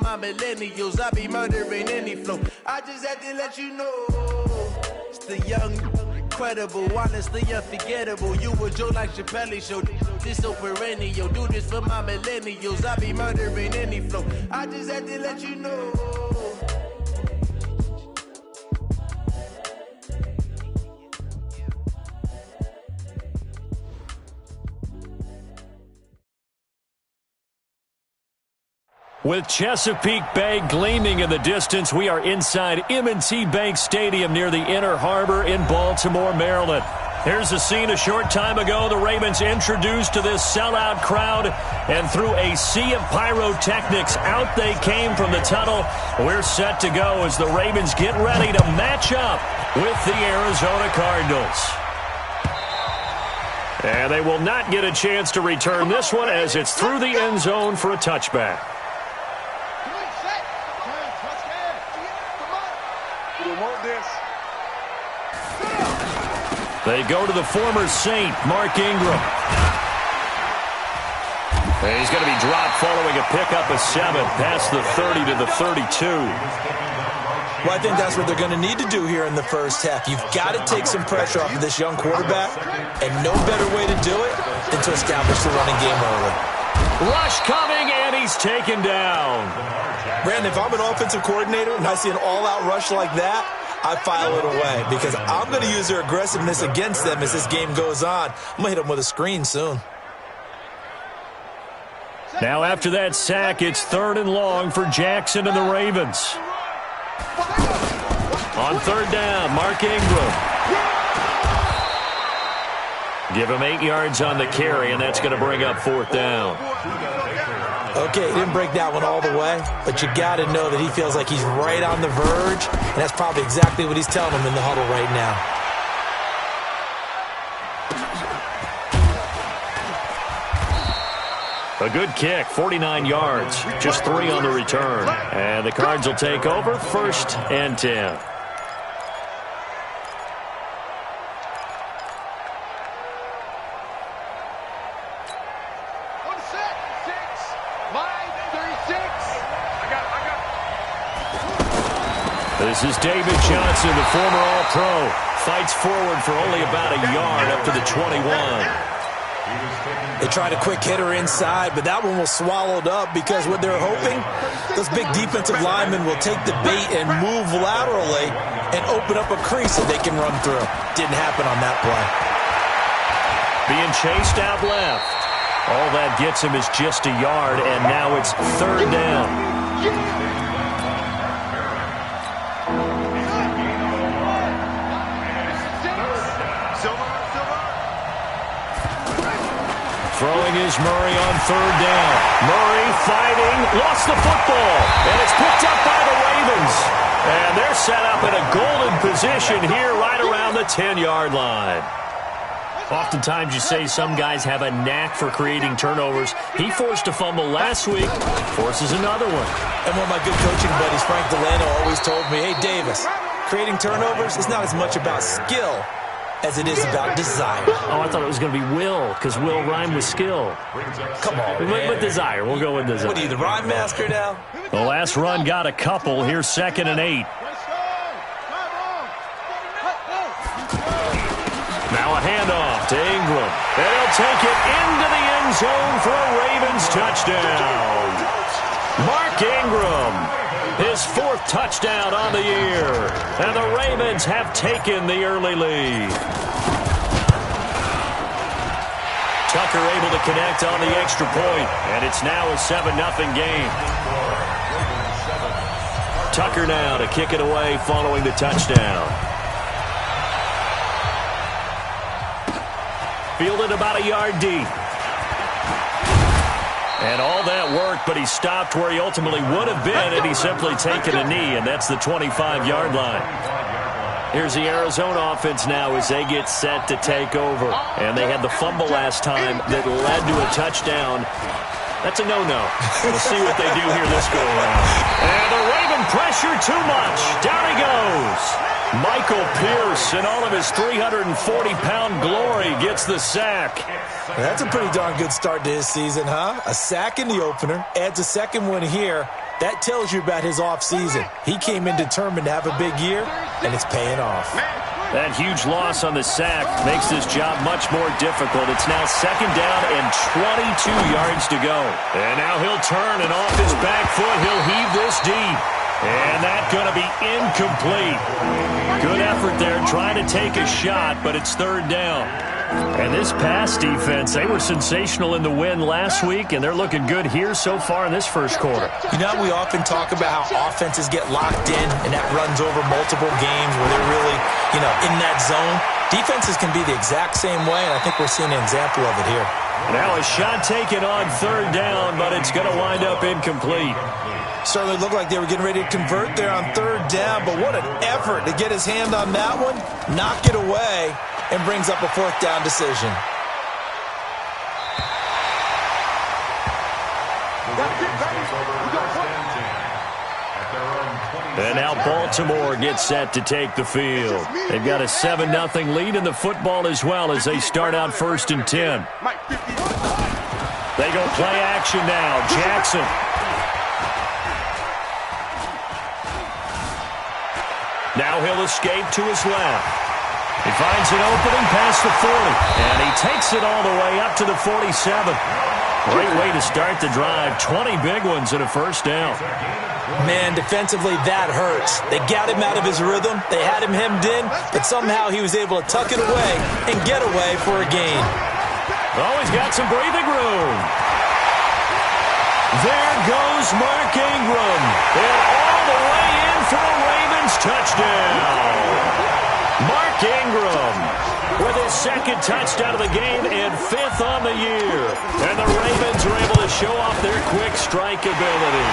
my millennials. I be murdering any flow. I just had to let you know. It's the young, incredible, honestly unforgettable. You a Joe like Chappelle show. This so perennial. Do this for my millennials. I be murdering any flow. I just had to let you know. With Chesapeake Bay gleaming in the distance, we are inside M&T Bank Stadium near the Inner Harbor in Baltimore, Maryland. Here's a scene a short time ago. The Ravens introduced to this sellout crowd, and through a sea of pyrotechnics, out they came from the tunnel. We're set to go as the Ravens get ready to match up with the Arizona Cardinals. And they will not get a chance to return this one as it's through the end zone for a touchback. They go to the former Saint, Mark Ingram. And he's going to be dropped following a pickup of 7 past the 30 to the 32. Well, I think that's what they're going to need to do here in the first half. You've got to take some pressure off of this young quarterback, and no better way to do it than to establish the running game early. Rush coming, and he's taken down. Brandon, if I'm an offensive coordinator and I see an all-out rush like that, I file it away because I'm going to use their aggressiveness against them as this game goes on. I'm going to hit them with a screen soon. Now after that sack, it's 3rd and long for Jackson and the Ravens. On 3rd down, Mark Ingram. Give him 8 yards on the carry, and that's going to bring up 4th down. Okay, he didn't break that one all the way, but you got to know that he feels like he's right on the verge, and that's probably exactly what he's telling him in the huddle right now. A good kick, 49 yards, just 3 on the return. And the Cards will take over, 1st and 10. This is David Johnson, the former All-Pro. Fights forward for only about a yard up to the 21. They tried a quick hitter inside, but that one was swallowed up because what they're hoping, those big defensive linemen will take the bait and move laterally and open up a crease that they can run through. Didn't happen on that play. Being chased out left. All that gets him is just a yard, and now it's 3rd down. Throwing is Murray on 3rd down. Murray fighting, lost the football, and it's picked up by the Ravens. And they're set up in a golden position here right around the 10-yard line. Oftentimes you say some guys have a knack for creating turnovers. He forced a fumble last week, forces another one. And one of my good coaching buddies, Frank Delano, always told me, hey, Davis, creating turnovers is not as much about skill as it is about desire. Oh, I thought it was going to be will, because will rhyme with skill. Come on, man. With desire. We'll go with desire. What are you, the rhyme master now? The last run got a couple. Here's 2nd and 8. Now a handoff to Ingram. And he'll take it into the end zone for a Ravens touchdown. Mark Ingram. His 4th touchdown on the year. And the Ravens have taken the early lead. Tucker able to connect on the extra point. And it's now a 7-0 game. Tucker now to kick it away following the touchdown. Fielded about a yard deep. And all that worked, but he stopped where he ultimately would have been had he simply taken a knee, and that's the 25-yard line. Here's the Arizona offense now as they get set to take over. And they had the fumble last time that led to a touchdown. That's a no-no. We'll see what they do here this go-around. And the Raven pressure too much. Down he goes. Michael Pierce in all of his 340-pound glory gets the sack. That's a pretty darn good start to his season, huh? A sack in the opener, adds a second one here. That tells you about his offseason. He came in determined to have a big year, and it's paying off. That huge loss on the sack makes this job much more difficult. It's now 2nd down and 22 yards to go. And now he'll turn, and off his back foot, he'll heave this deep. And that's going to be incomplete. Good effort there trying to take a shot, but it's 3rd down. And this pass defense, they were sensational in the win last week, and they're looking good here so far in this first quarter. You know, we often talk about how offenses get locked in, and that runs over multiple games where they're really, in that zone. Defenses can be the exact same way, and I think we're seeing an example of it here. Now a shot taken on 3rd down, but it's going to wind up incomplete. Certainly looked like they were getting ready to convert there on 3rd down, but what an effort to get his hand on that one, knock it away, and brings up a 4th down decision. And now Baltimore gets set to take the field. They've got a 7-0 lead in the football as well as they start out 1st and 10. They go play action now. Jackson. Now he'll escape to his left. He finds an opening past the 40, and he takes it all the way up to the 47. Great way to start the drive. 20 big ones and a 1st down. Man, defensively, that hurts. They got him out of his rhythm. They had him hemmed in, but somehow he was able to tuck it away and get away for a gain. Oh, he's got some breathing room. There goes Mark Ingram. And all the way in for a Ravens touchdown. Mark Ingram with his 2nd touchdown of the game and 5th on the year. And the Ravens are able to show off their quick strike ability.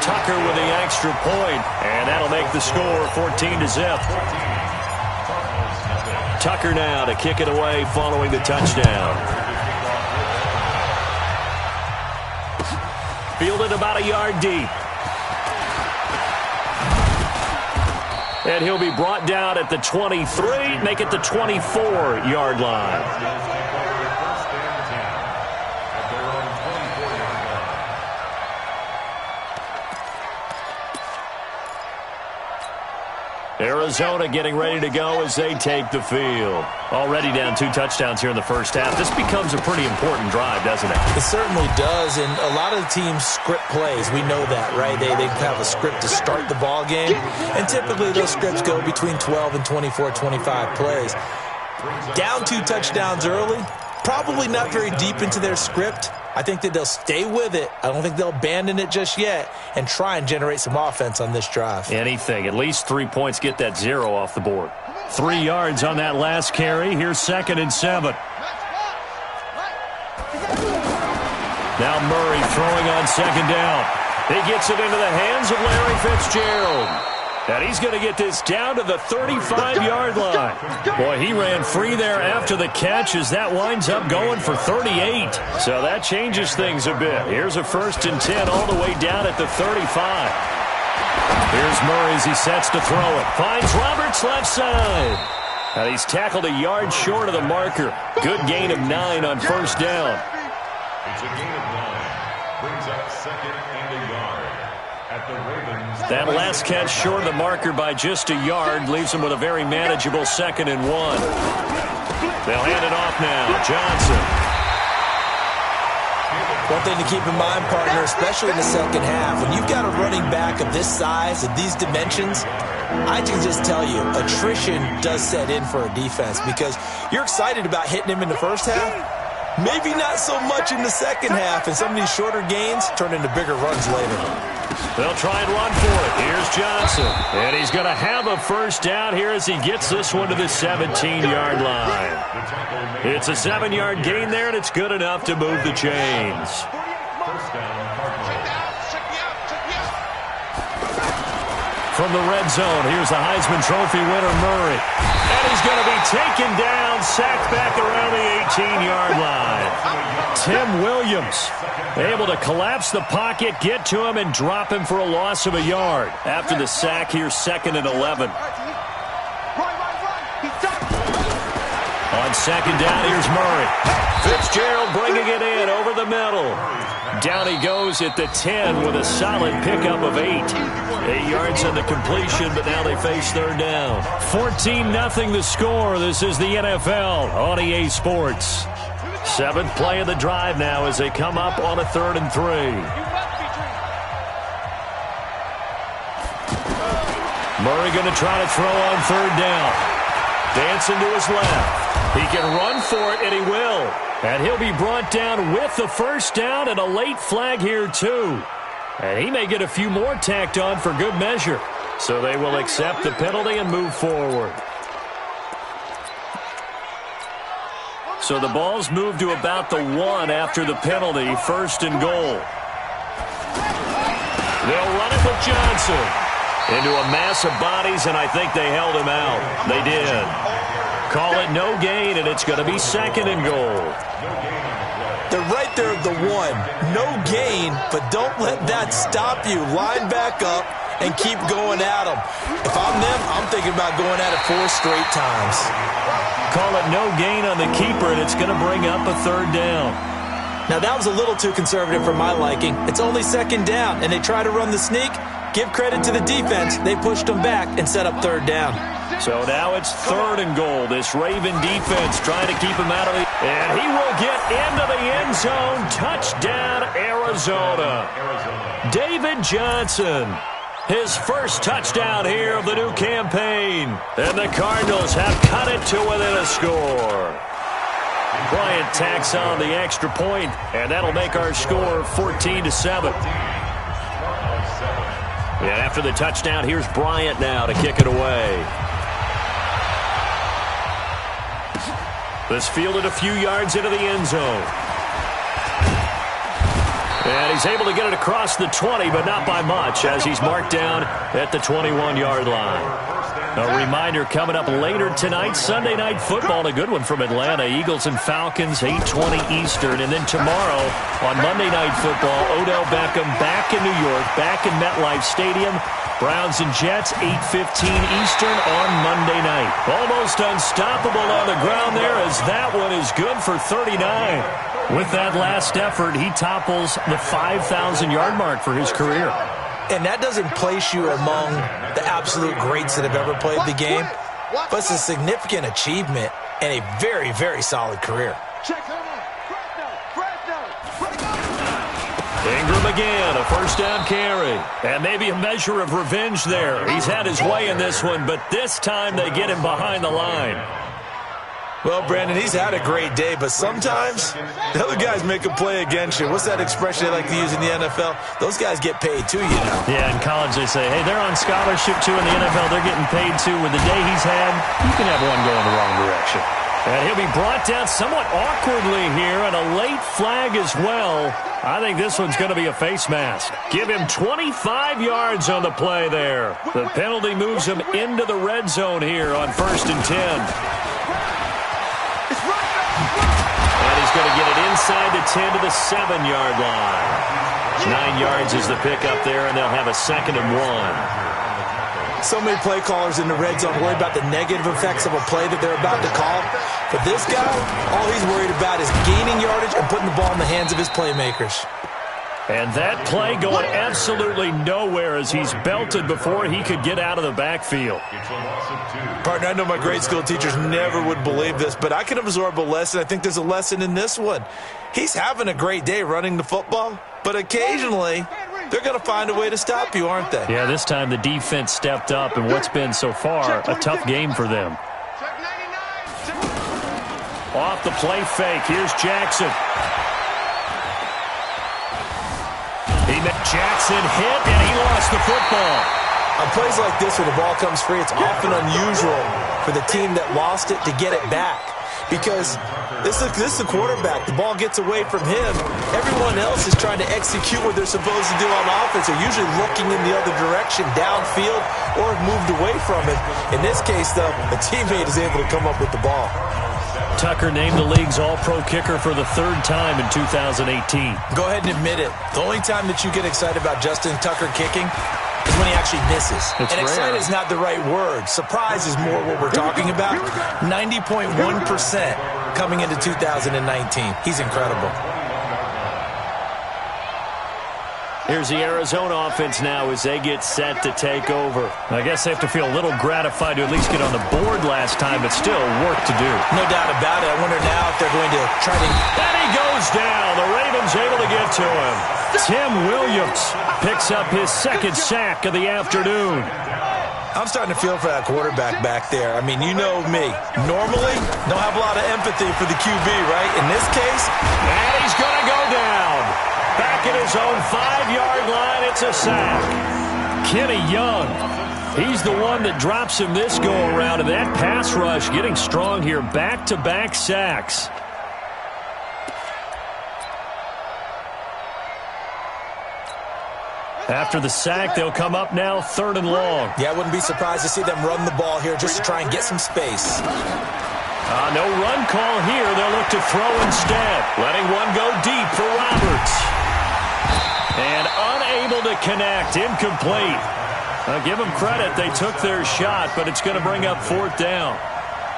Tucker with the extra point, and that'll make the score 14-0. Tucker now to kick it away following the touchdown. Fielded about a yard deep. And he'll be brought down at the 23, make it the 24-yard line. Arizona getting ready to go as they take the field. Already down 2 touchdowns here in the first half. This becomes a pretty important drive, doesn't it? It certainly does, and a lot of the teams script plays. We know that, right? They have a script to start the ball game, and typically those scripts go between 12 and 24, 25 plays. Down 2 touchdowns early, probably not very deep into their script. I think that they'll stay with it. I don't think they'll abandon it just yet and try and generate some offense on this drive. Anything. At least 3 points. Get that 0 off the board. 3 yards on that last carry. Here's 2nd and 7. Now Murray throwing on 2nd down. He gets it into the hands of Larry Fitzgerald. And he's going to get this down to the 35-yard line. Boy, he ran free there after the catch as that winds up going for 38. So that changes things a bit. Here's a 1st and 10 all the way down at the 35. Here's Murray as he sets to throw it. Finds Roberts left side. And he's tackled a yard short of the marker. Good gain of 9 on 1st down. It's a gain of 9. Brings up 2nd and a yard at the Ravens. That last catch short of the marker by just a yard leaves him with a very manageable 2nd and 1. They'll hand it off now. Johnson. One thing to keep in mind, partner, especially in the second half, when you've got a running back of this size, of these dimensions, I can just tell you, attrition does set in for a defense because you're excited about hitting him in the first half. Maybe not so much in the second half, and some of these shorter gains turn into bigger runs later. They'll try and run for it. Here's Johnson. And he's going to have a 1st down here as he gets this one to the 17-yard line. It's a 7-yard gain there, and it's good enough to move the chains. From the red zone, here's the Heisman Trophy winner, Murray. And he's going to be taken down, sacked back around the 18-yard line. Tim Williams able to collapse the pocket, get to him, and drop him for a loss of a yard. After the sack, here's 2nd and 11. On 2nd down, here's Murray. Fitzgerald bringing it in over the middle. Down he goes at the 10 with a solid pickup of 8. 8 yards on the completion, but now they face third down. 14-0 the score. This is the NFL on EA Sports. 7th play of the drive now as they come up on a 3rd and 3. Murray going to try to throw on 3rd down. Dancing to his left. He can run for it, and he will. And he'll be brought down with the first down and a late flag here, too. And he may get a few more tacked on for good measure. So they will accept the penalty and move forward. So the ball's moved to about the 1 after the penalty, 1st and goal. They'll run it with Johnson. Into a mass of bodies, and I think they held him out. They did. Call it no gain, and it's going to be 2nd and goal. They're right there at the 1. No gain, but don't let that stop you. Line back up and keep going at them. If I'm them, I'm thinking about going at it 4 straight times. Call it no gain on the keeper, and it's going to bring up a 3rd down. Now, that was a little too conservative for my liking. It's only 2nd down, and they try to run the sneak. Give credit to the defense. They pushed them back and set up 3rd down. So now it's 3rd and goal. This Raven defense trying to keep him out of the... And he will get into the end zone. Touchdown, Arizona. David Johnson. His first touchdown here of the new campaign. And the Cardinals have cut it to within a score. Bryant tacks on the extra point, and that'll make our score 14-7. And after the touchdown, here's Bryant now to kick it away. This fielded a few yards into the end zone. And he's able to get it across the 20, but not by much, as he's marked down at the 21-yard line. A reminder coming up later tonight, Sunday Night Football, a good one from Atlanta. Eagles and Falcons, 8:20 Eastern. And then tomorrow on Monday Night Football, Odell Beckham back in New York, back in MetLife Stadium. Browns and Jets, 8:15 Eastern on Monday night. Almost unstoppable on the ground there, as that one is good for 39. With that last effort, he topples the 5,000-yard mark for his career. And that doesn't place you among the absolute greats that have ever played the game, but it's a significant achievement and a very, very solid career. Ingram again, a first down carry. And maybe a measure of revenge there. He's had his way in this one, but this time they get him behind the line. Well, Brandon, he's had a great day, but sometimes the other guys make a play against you. What's that expression they like to use in the NFL? Those guys get paid too, you know. Yeah, in college they say, hey, they're on scholarship too. In the NFL, they're getting paid too. With the day he's had, you can have one going the wrong direction. And he'll be brought down somewhat awkwardly here, and a late flag as well. I think this one's going to be a face mask. Give him 25 yards on the play there. The penalty moves him into the red zone here on 1st and 10. And he's going to get it inside the 10 to the 7-yard line. 9 yards is the pickup there, and they'll have a 2nd and 1. So many play callers in the red zone worry about the negative effects of a play that they're about to call. But this guy, all he's worried about is gaining yardage and putting the ball in the hands of his playmakers. And that play going absolutely nowhere as he's belted before he could get out of the backfield. Partner, I know my grade school teachers never would believe this, but I can absorb a lesson. I think there's a lesson in this one. He's having a great day running the football, but occasionally they're going to find a way to stop you, aren't they? Yeah, this time the defense stepped up in what's been so far a tough game for them. Off the play fake, here's Jackson. Jackson hit, and he lost the football. On plays like this where the ball comes free, it's often unusual for the team that lost it to get it back. Because this is the quarterback. The ball gets away from him. Everyone else is trying to execute what they're supposed to do on offense. They're usually looking in the other direction, downfield, or have moved away from it. In this case, though, a teammate is able to come up with the ball. Tucker named the league's all-pro kicker for the 3rd time in 2018. Go ahead and admit it. The only time that you get excited about Justin Tucker kicking is when he actually misses. It's and rare. Excited is not the right word. Surprise is more what we're talking about. 90.1% coming into 2019. He's incredible. Here's the Arizona offense now as they get set to take over. I guess they have to feel a little gratified to at least get on the board last time, but still work to do. No doubt about it. I wonder now if they're going to try to... And he goes down. The Ravens able to get to him. Tim Williams picks up his second sack of the afternoon. I'm starting to feel for that quarterback back there. I mean, you know me. Normally, don't have a lot of empathy for the QB, right? In this case... And he's going to go down. Back at his own 5-yard line, it's a sack. Kenny Young, he's the one that drops him this go-around. And that pass rush getting strong here. Back-to-back sacks. After the sack, they'll come up now 3rd and long. Yeah, I wouldn't be surprised to see them run the ball here just to try and get some space. No run call here. They'll look to throw instead. Letting one go deep for Roberts. And unable to connect. Incomplete. Give them credit. They took their shot, but it's going to bring up 4th down.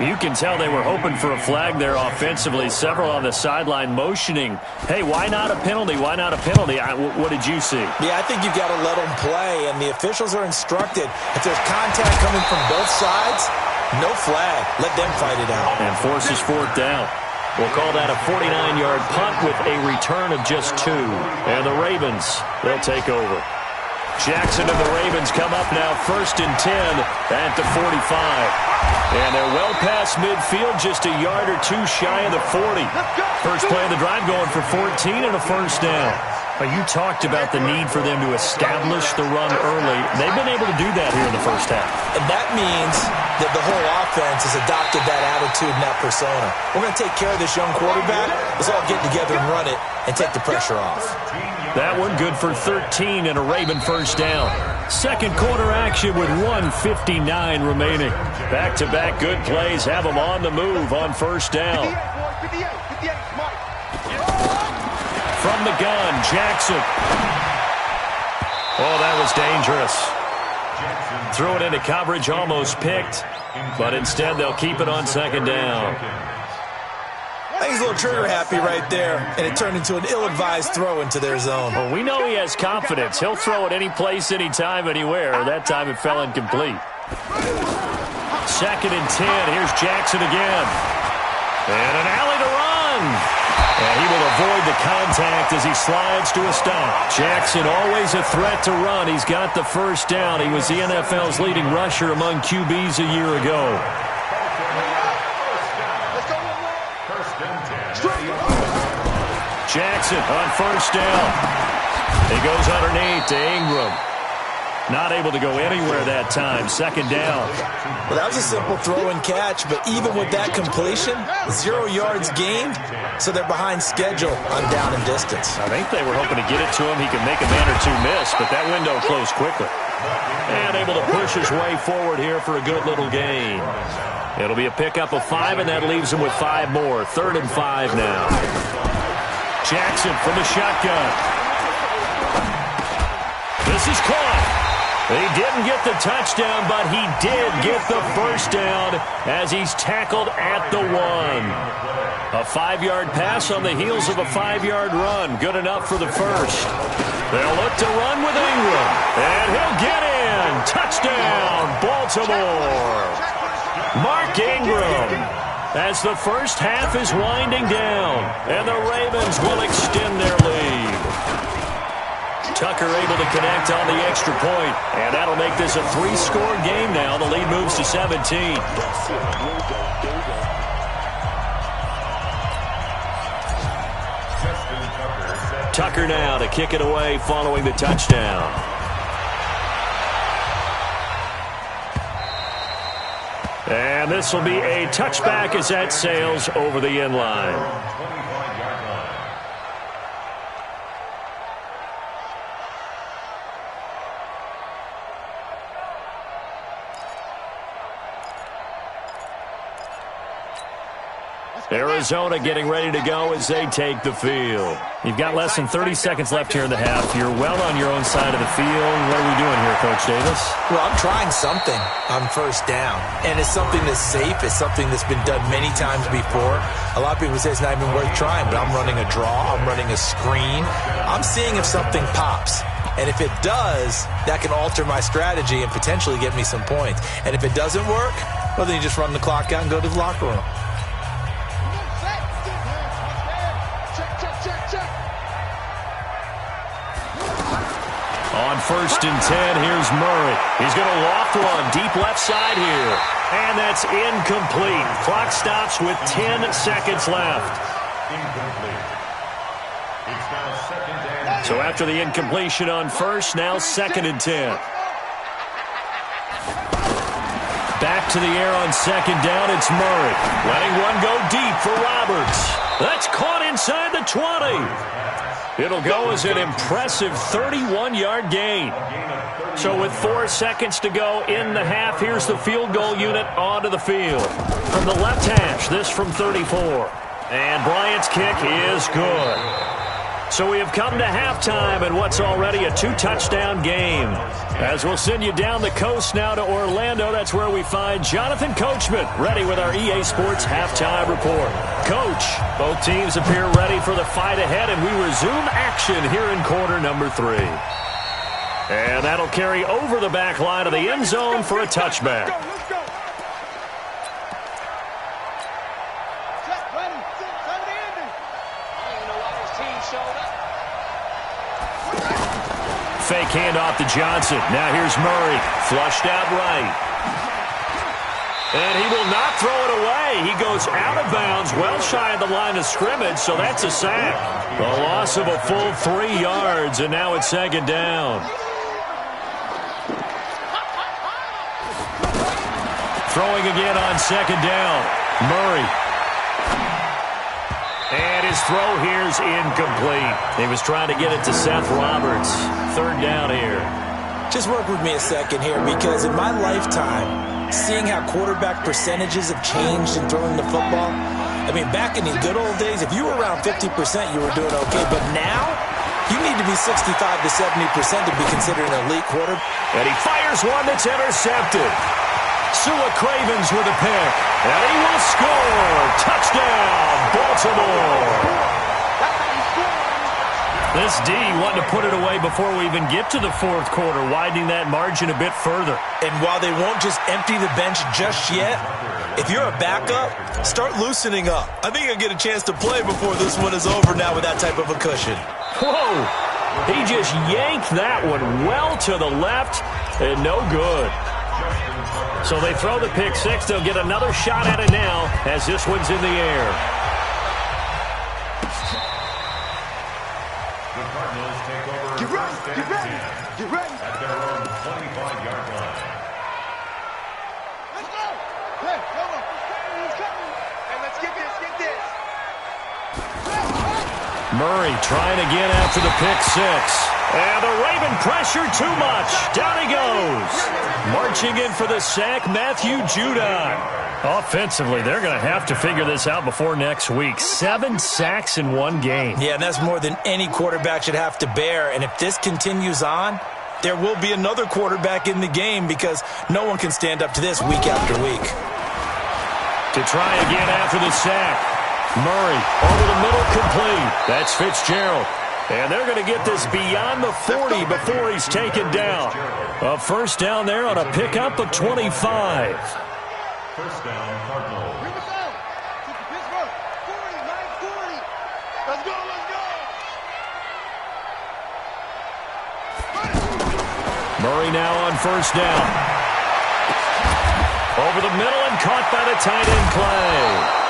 You can tell they were hoping for a flag there offensively. Several on the sideline motioning. Hey, why not a penalty? Why not a penalty? What did you see? Yeah, I think you've got to let them play, and the officials are instructed. If there's contact coming from both sides, no flag. Let them fight it out. And forces 4th down. We'll call that a 49-yard punt with a return of just 2. And the Ravens, they'll take over. Jackson and the Ravens come up now 1st and 10 at the 45. And they're well past midfield, just a yard or 2 shy of the 40. First play of the drive going for 14 and a 1st down. You talked about the need for them to establish the run early. They've been able to do that here in the first half. And that means that the whole offense has adopted that attitude and that persona. We're going to take care of this young quarterback. Let's all get together and run it and take the pressure off. That one good for 13 and a Raven 1st down. Second quarter action with 1:59 remaining. Back-to-back good plays have them on the move on 1st down. From the gun, Jackson. Oh, that was dangerous. Threw it into coverage, almost picked. But instead, they'll keep it on 2nd down. I think he's a little trigger happy right there, and it turned into an ill-advised throw into their zone. Well, we know he has confidence. He'll throw it any place, anytime, anywhere. That time it fell incomplete. 2nd and 10. Here's Jackson again. And an alley to run. And he will avoid the contact as he slides to a stop. Jackson always a threat to run. He's got the 1st down. He was the NFL's leading rusher among QBs a year ago. Jackson on 1st down. He goes underneath to Ingram. Not able to go anywhere that time. 2nd down. Well, that was a simple throw and catch, but even with that completion, 0 yards gained, so they're behind schedule on down and distance. I think they were hoping to get it to him. He could make a man or 2 miss, but that window closed quickly. And able to push his way forward here for a good little gain. It'll be a pickup of 5, and that leaves him with 5 more. 3rd and 5 now. Jackson from the shotgun. This is caught. He didn't get the touchdown, but he did get the 1st down as he's tackled at the 1. A 5-yard pass on the heels of a 5-yard run. Good enough for the 1st. They'll look to run with Ingram. And he'll get in. Touchdown, Baltimore. Mark Ingram. As the first half is winding down. And the Ravens will extend their lead. Tucker able to connect on the extra point, and that'll make this a 3-score game now. The lead moves to 17. Tucker now to kick it away following the touchdown. And this will be a touchback as that sails over the end line. Arizona getting ready to go as they take the field. You've got less than 30 seconds left here in the half. You're well on your own side of the field. What are we doing here, Coach Davis? Well, I'm trying something on first down, and it's something that's safe. It's something that's been done many times before. A lot of people say it's not even worth trying, but I'm running a draw. I'm running a screen. I'm seeing if something pops. And if it does, that can alter my strategy and potentially get me some points. And if it doesn't work, well, then you just run the clock out and go to the locker room. On 1st and 10, here's Murray. He's going to loft one deep left side here. And that's incomplete. Clock stops with 10 seconds left. Incomplete. It's now 2nd and 10. So after the incompletion on 1st, now 2nd and 10. Back to the air on 2nd down, it's Murray. Letting one go deep for Roberts. That's caught inside the 20. It'll go as an impressive 31-yard gain. So with 4 seconds to go in the half, here's the field goal unit onto the field. From the left hash, this from 34. And Bryant's kick is good. So we have come to halftime in what's already a 2-touchdown game. As we'll send you down the coast now to Orlando, that's where we find Jonathan Coachman, ready with our EA Sports halftime report. Coach, both teams appear ready for the fight ahead, and we resume action here in quarter number 3. And that'll carry over the back line of the end zone for a touchback. Fake handoff to Johnson. Now here's Murray. Flushed out right. And he will not throw it away. He goes out of bounds, well shy of the line of scrimmage, so that's a sack. A loss of a full 3 yards, and now it's 2nd down. Throwing again on 2nd down. Murray. And his throw here's incomplete. He was trying to get it to Seth Roberts. 3rd down here. Just work with me a second here, because in my lifetime, seeing how quarterback percentages have changed in throwing the football, I mean, back in the good old days, if you were around 50%, you were doing okay. But now, you need to be 65 to 70% to be considered an elite quarterback. And he fires one that's intercepted. Sua Cravens with a pick. And he will score. Touchdown, Baltimore. This D wanting to put it away before we even get to the 4th quarter, widening that margin a bit further. And while they won't just empty the bench just yet, if you're a backup, start loosening up. I think you'll get a chance to play before this one is over now with that type of a cushion. Whoa! He just yanked that one well to the left, and no good. So they throw the pick 6. They'll get another shot at it now as this one's in the air. The Cardinals take over 1st and 10 at their own 25-yard line. Let's go! Hey, come on. He's coming. Hey, let's get this, Murray trying again after the pick 6. And the Raven pressure too much. Down he goes. Marching in for the sack, Matthew Judon. Offensively, they're going to have to figure this out before next week. 7 sacks in 1 game. Yeah, and that's more than any quarterback should have to bear. And if this continues on, there will be another quarterback in the game, because no one can stand up to this week after week. To try again after the sack. Murray over the middle, complete. That's Fitzgerald. And they're going to get this beyond the 40 before he's taken down. A 1st down there on a pickup of 25. 1st down, Cardinals. Here we go. Pittsburgh. 40, 940. Let's go, let's go. Murray now on 1st down. Over the middle and caught by the tight end Clay.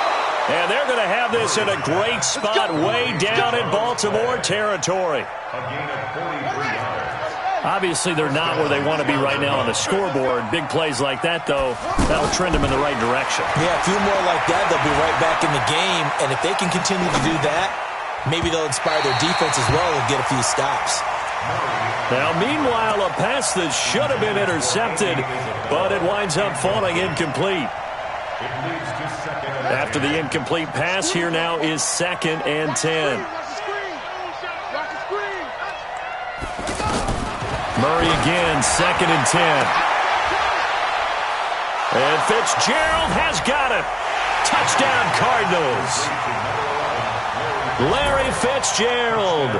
And they're going to have this in a great spot way down in Baltimore territory. A gain of 43 yards. Obviously, they're not where they want to be right now on the scoreboard. Big plays like that, though, that'll trend them in the right direction. Yeah, a few more like that, they'll be right back in the game. And if they can continue to do that, maybe they'll inspire their defense as well and get a few stops. Now, meanwhile, a pass that should have been intercepted, but it winds up falling incomplete. After the incomplete pass, here now is 2nd and 10. Murray again, 2nd and 10. And Fitzgerald has got it. Touchdown, Cardinals. Larry Fitzgerald,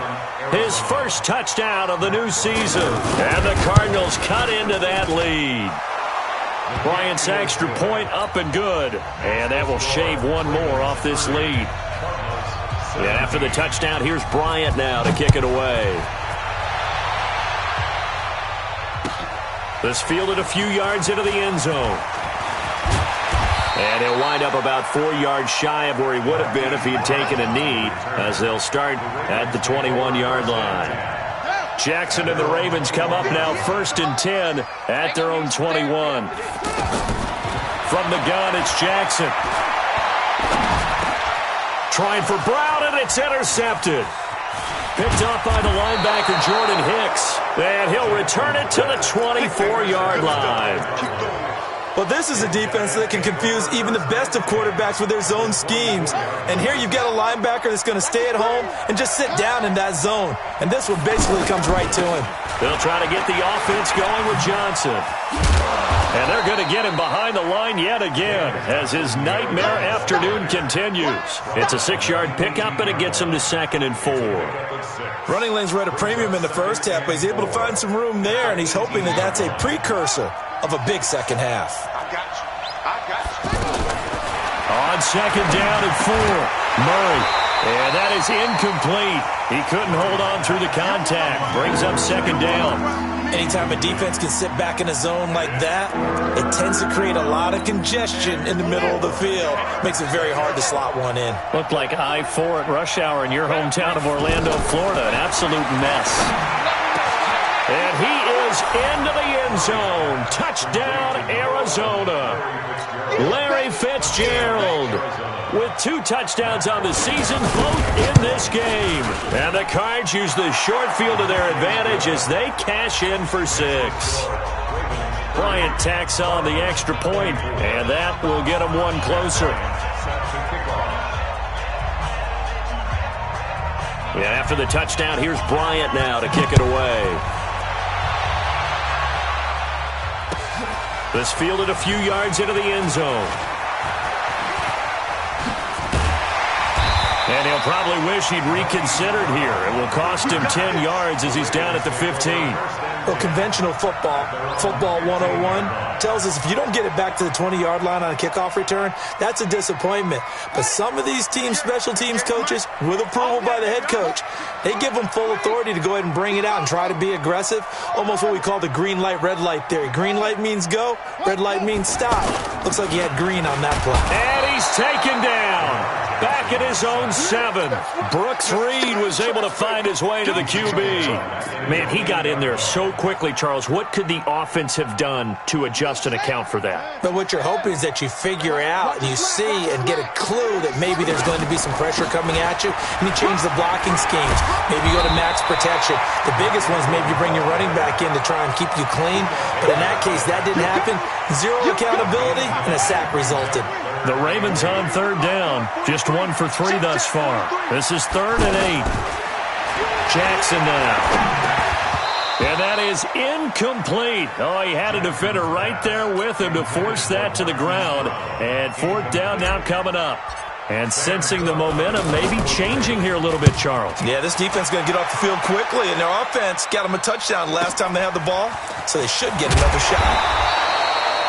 his first touchdown of the new season. And the Cardinals cut into that lead. Bryant's extra point up and good. And that will shave one more off this lead. And after the touchdown, here's Bryant now to kick it away. This fielded a few yards into the end zone. And he'll wind up about 4 yards shy of where he would have been if he had taken a knee, as they'll start at the 21-yard line. Jackson and the Ravens come up now 1st and 10 at their own 21. From the gun, it's Jackson. Trying for Brown, and it's intercepted. Picked up by the linebacker, Jordan Hicks. And he'll return it to the 24-yard line. Well, this is a defense that can confuse even the best of quarterbacks with their zone schemes. And here you've got a linebacker that's going to stay at home and just sit down in that zone. And this one basically comes right to him. They'll try to get the offense going with Johnson. And they're going to get him behind the line yet again as his nightmare afternoon continues. It's a 6-yard pickup, and it gets him to 2nd and 4. Running lanes were at a premium in the first half, but he's able to find some room there, and he's hoping that that's a precursor of a big second half. On 2nd down and 4, Murray. And that is incomplete. He couldn't hold on through the contact. Brings up 2nd down. Anytime a defense can sit back in a zone like that, it tends to create a lot of congestion in the middle of the field. Makes it very hard to slot one in. Looked like I-4 at rush hour in your hometown of Orlando, Florida. An absolute mess. And he is into the end zone. Touchdown, Arizona. Larry Fitzgerald with 2 touchdowns on the season, both in this game. And the Cards use the short field to their advantage as they cash in for 6. Bryant tacks on the extra point, and that will get him one closer. And after the touchdown, here's Bryant now to kick it away. This fielded a few yards into the end zone. And he'll probably wish he'd reconsidered here. It will cost him 10 yards as he's down at the 15. Well, conventional football 101, tells us if you don't get it back to the 20-yard line on a kickoff return, that's a disappointment. But some of these team special teams coaches, with approval by the head coach, they give them full authority to go ahead and bring it out and try to be aggressive, almost what we call the green light, red light theory. Green light means go, red light means stop. Looks like he had green on that play. And he's taken down. Back at his own 7. Brooks Reed was able to find his way to the QB. Man, he got in there so quickly, Charles. What could the offense have done to adjust and account for that? But what you're hoping is that you figure out and you see and get a clue that maybe there's going to be some pressure coming at you, and you change the blocking schemes. Maybe you go to max protection. The biggest one is maybe you bring your running back in to try and keep you clean. But in that case, that didn't happen. 0 accountability, and a sack resulted. The Ravens on 3rd down. Just 1 for 3 thus far. This is 3rd and 8. Jackson now. And that is incomplete. Oh, he had a defender right there with him to force that to the ground. And 4th down now coming up. And sensing the momentum maybe changing here a little bit, Charles. Yeah, this defense is going to get off the field quickly, and their offense got them a touchdown last time they had the ball, so they should get another shot.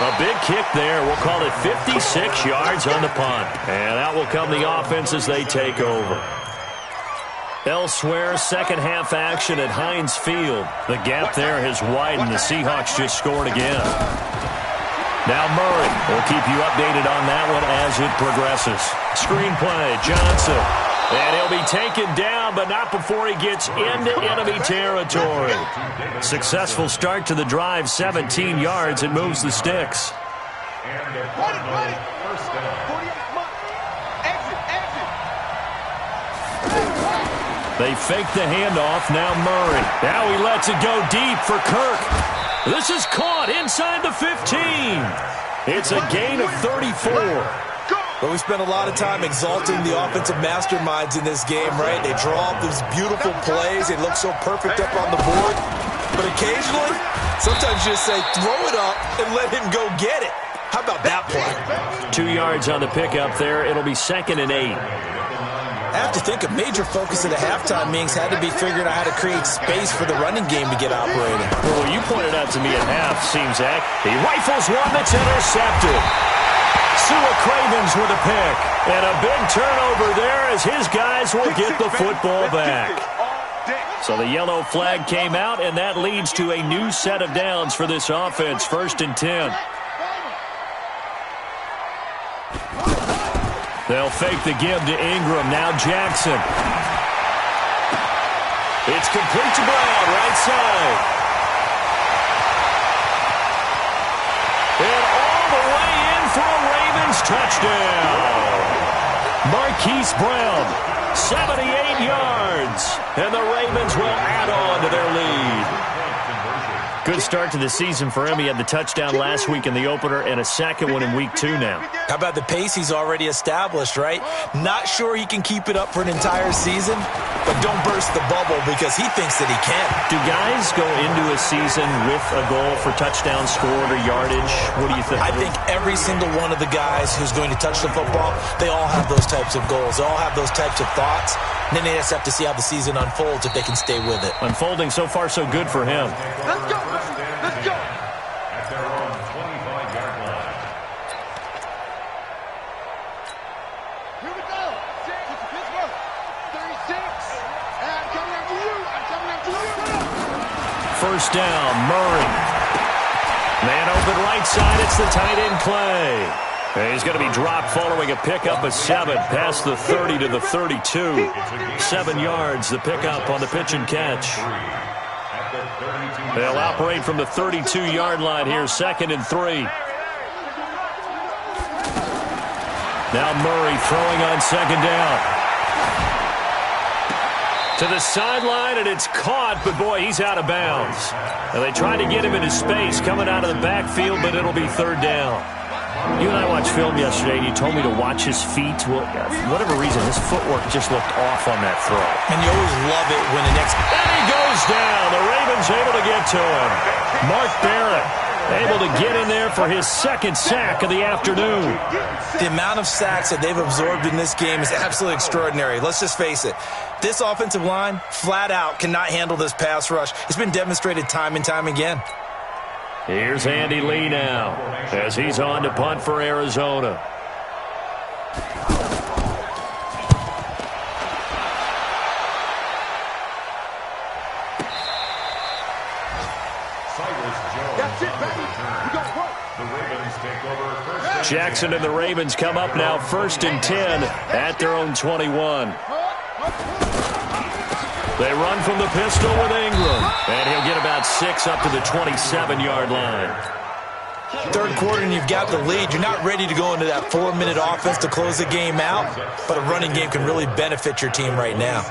A big kick there. We'll call it 56 yards on the punt. And out will come the offense as they take over. Elsewhere, second half action at Heinz Field. The gap there has widened. The Seahawks just scored again. Now Murray will keep you updated on that one as it progresses. Screenplay, Johnson. And he'll be taken down, but not before he gets into enemy territory. Successful start to the drive, 17 yards. It moves the sticks. They fake the handoff. Now Murray. Now he lets it go deep for Kirk. This is caught inside the 15. It's a gain of 34. But we spent a lot of time exalting the offensive masterminds in this game, right? They draw up these beautiful plays. They look so perfect up on the board. But occasionally, sometimes you just say, throw it up and let him go get it. How about that play? 2 yards on the pickup there. It'll be 2nd and 8. I have to think a major focus of the halftime meetings had to be figuring out how to create space for the running game to get operating. Well, what you pointed out to me at half, seems Zach. He rifles one that's intercepted. Sua Cravens with a pick. And a big turnover there as his guys will get the football back. So the yellow flag came out, and that leads to a new set of downs for this offense. 1st and 10. They'll fake the give to Ingram. Now Jackson. It's complete to Brown, right side. And all the way in for a Ravens touchdown. Marquise Brown, 78 yards. And the Ravens will add on to their lead. Good start to the season for him. He had the touchdown last week in the opener and a second one in week 2 now. How about the pace he's already established, right? Not sure he can keep it up for an entire season, but don't burst the bubble because he thinks that he can. Do guys go into a season with a goal for touchdown scored or yardage? What do you think? I think every single one of the guys who's going to touch the football, they all have those types of goals. They all have those types of thoughts. And then they just have to see how the season unfolds if they can stay with it. Unfolding so far so good for him. Let's go. Let's go. At their own 25-yard line. Here we go. 6. It's Pittsburgh. 36. And coming after you. I'm coming after you. First down, Murray. Man open right side. It's the tight end play. And he's going to be dropped following a pickup of 7 past the 30 to the 32. 7 yards, the pickup on the pitch and catch. They'll operate from the 32-yard line here, 2nd and 3. Now Murray throwing on 2nd down. To the sideline, and it's caught, but boy, he's out of bounds. And they tried to get him into space coming out of the backfield, but it'll be 3rd down. You and I watched film yesterday, and you told me to watch his feet. Well, for whatever reason, his footwork just looked off on that throw. And you always love it when the next... And he goes down. The Ravens able to get to him. Mark Barrett able to get in there for his 2nd sack of the afternoon. The amount of sacks that they've absorbed in this game is absolutely extraordinary. Let's just face it. This offensive line, flat out, cannot handle this pass rush. It's been demonstrated time and time again. Here's Andy Lee now as he's on to punt for Arizona. That's it, baby. We got work. The Ravens take over first. Jackson and the Ravens come up now 1st and 10 at their own 21. They run from the pistol with Ingram. And he'll get about 6 up to the 27-yard line. 3rd quarter and you've got the lead. You're not ready to go into that 4-minute offense to close the game out, but a running game can really benefit your team right now.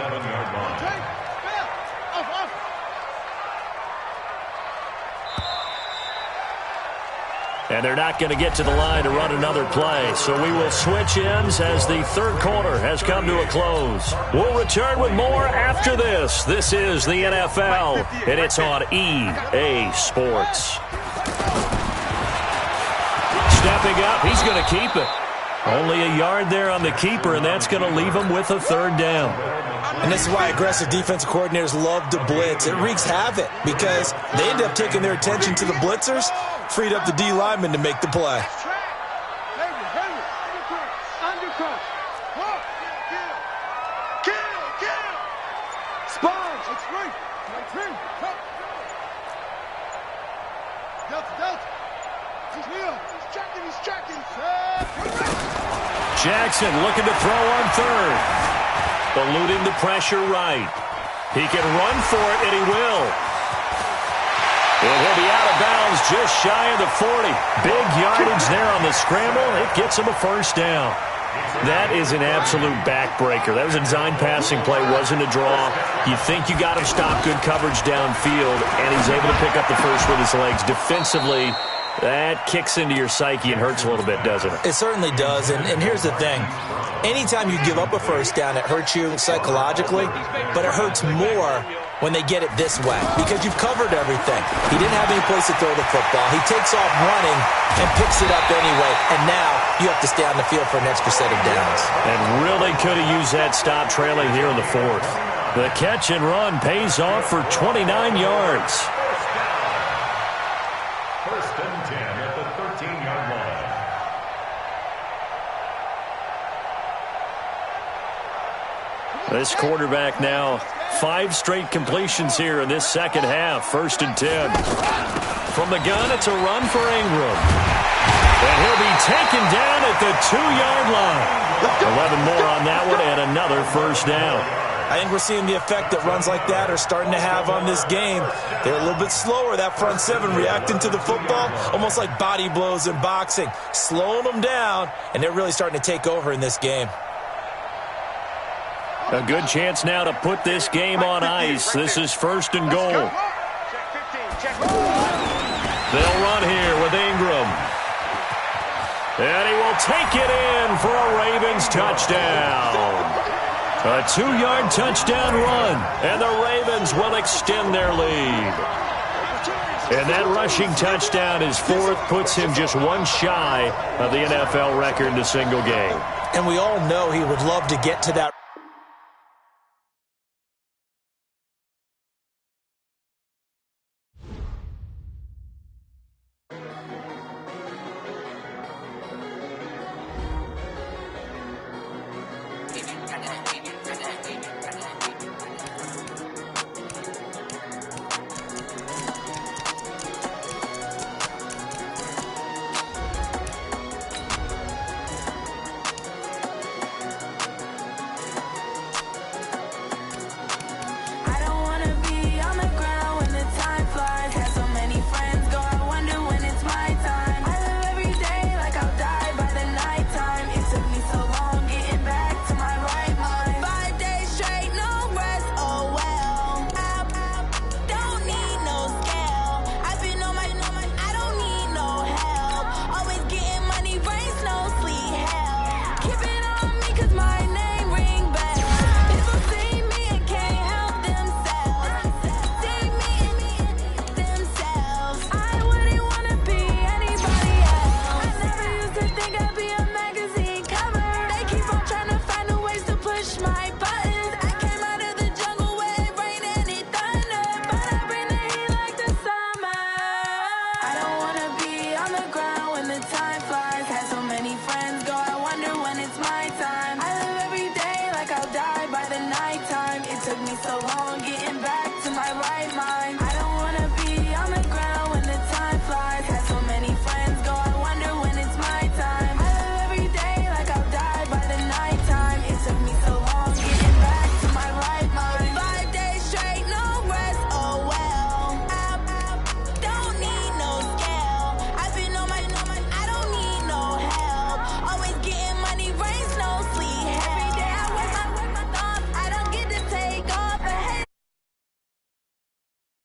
And they're not going to get to the line to run another play. So we will switch ends as the 3rd quarter has come to a close. We'll return with more after this. This is the NFL, and it's on EA Sports. Stepping up, he's going to keep it. Only a yard there on the keeper, and that's going to leave him with a 3rd down. And this is why aggressive defensive coordinators love to blitz. It wreaks havoc because they end up taking their attention to the blitzers, freed up the D lineman to make the play. Sponge, it's free. Delta. He's checking. Jackson looking to throw on 3rd. Eluding the pressure right. He can run for it, and he will. And he'll be out of bounds just shy of the 40. Big yardage there on the scramble. It gets him a 1st down. That is an absolute backbreaker. That was a design passing play, wasn't a draw. You think you got him stopped, good coverage downfield, and he's able to pick up the 1st with his legs. Defensively, That kicks into your psyche and hurts a little bit, doesn't it? It certainly does, and here's the thing. Anytime you give up a first down, it hurts you psychologically, but it hurts more when they get it this way because you've covered everything. He didn't have any place to throw the football. He takes off running and picks it up anyway, and now you have to stay on the field for an extra set of downs. And really could have used that stop trailing here in the fourth. The catch and run pays off for 29 yards. First and 10 at the 13-yard line. This quarterback now 5 straight completions here in this second half. First and 10. From the gun, it's a run for Ingram. And he'll be taken down at the 2-yard line. 11 more on that one and another first down. I think we're seeing the effect that runs like that are starting to have on this game. They're a little bit slower, that front seven, reacting to the football, almost like body blows in boxing, slowing them down, and they're really starting to take over in this game. A good chance now to put this game on ice. This is first and goal. They'll run here with Ingram. And he will take it in for a Ravens touchdown. A 2-yard touchdown run, and the Ravens will extend their lead. And that rushing touchdown, his fourth, puts him just one shy of the NFL record in a single game. And we all know he would love to get to that